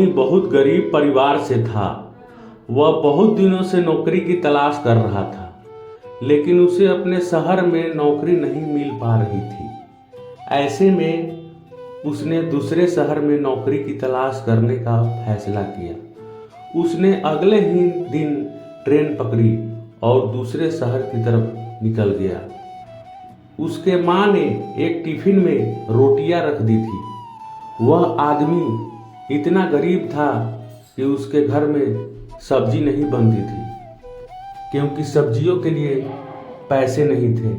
आदमी बहुत गरीब परिवार से था। वह बहुत दिनों से नौकरी की तलाश कर रहा था, लेकिन उसे अपने शहर में नौकरी नहीं मिल पा रही थी। ऐसे में उसने दूसरे शहर में नौकरी की तलाश करने का फैसला किया। उसने अगले ही दिन ट्रेन पकड़ी और दूसरे शहर की तरफ निकल गया। उसके माँ ने एक टिफिन में रोटियां रख दी थी। वह आदमी इतना गरीब था कि उसके घर में सब्जी नहीं बनती थी, क्योंकि सब्जियों के लिए पैसे नहीं थे।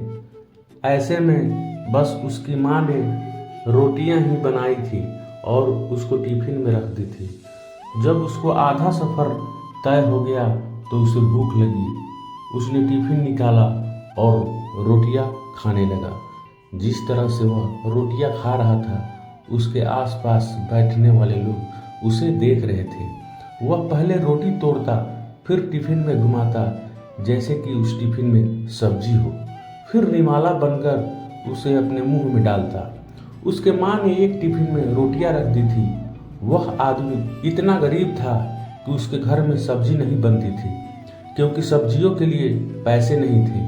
ऐसे में बस उसकी माँ ने रोटियां ही बनाई थी और उसको टिफिन में रख दी थी। जब उसको आधा सफ़र तय हो गया तो उसे भूख लगी। उसने टिफिन निकाला और रोटियां खाने लगा। जिस तरह से वह रोटियां खा रहा था, उसके आसपास बैठने वाले लोग उसे देख रहे थे। वह पहले रोटी तोड़ता, फिर टिफिन में घुमाता जैसे कि उस टिफिन में सब्जी हो, फिर निमाला बनकर उसे अपने मुंह में डालता। उसके माँ ने एक टिफिन में रोटियां रख दी थी। वह आदमी इतना गरीब था कि उसके घर में सब्जी नहीं बनती थी, क्योंकि सब्जियों के लिए पैसे नहीं थे।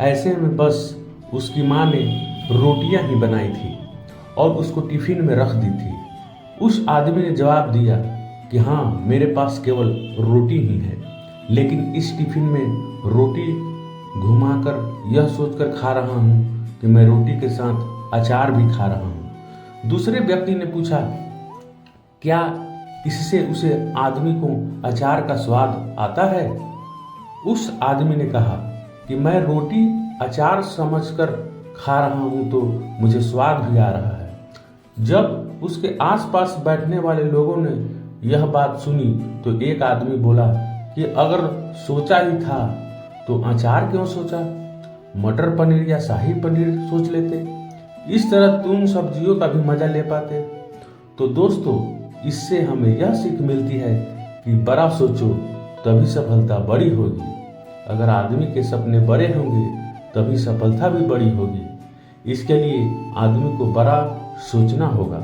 ऐसे में बस उसकी माँ ने रोटियां ही बनाई थी और उसको टिफिन में रख दी थी। उस आदमी ने जवाब दिया कि हाँ, मेरे पास केवल रोटी ही है, लेकिन इस टिफिन में रोटी घुमाकर यह सोचकर खा रहा हूँ कि मैं रोटी के साथ अचार भी खा रहा हूँ। दूसरे व्यक्ति ने पूछा, क्या इससे उसे आदमी को अचार का स्वाद आता है? उस आदमी ने कहा कि मैं रोटी अचार समझकर खा रहा हूँ तो मुझे स्वाद भी आ रहा है। जब उसके आसपास बैठने वाले लोगों ने यह बात सुनी तो एक आदमी बोला कि अगर सोचा ही था तो अचार क्यों सोचा, मटर पनीर या शाही पनीर सोच लेते। इस तरह तुम सब्जियों का भी मजा ले पाते। तो दोस्तों, इससे हमें यह सीख मिलती है कि बड़ा सोचो तभी सफलता बड़ी होगी। अगर आदमी के सपने बड़े होंगे तभी सफलता भी बड़ी होगी। इसके लिए आदमी को बड़ा सोचना होगा।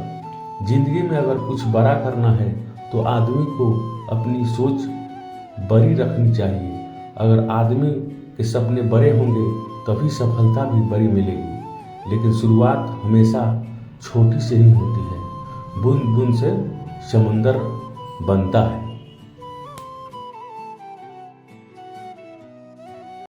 जिंदगी में अगर कुछ बड़ा करना है तो आदमी को अपनी सोच बड़ी रखनी चाहिए। अगर आदमी के सपने बड़े होंगे तभी सफलता भी बड़ी मिलेगी। लेकिन शुरुआत हमेशा छोटी से ही होती है। बूंद बूंद से समुंदर बनता है।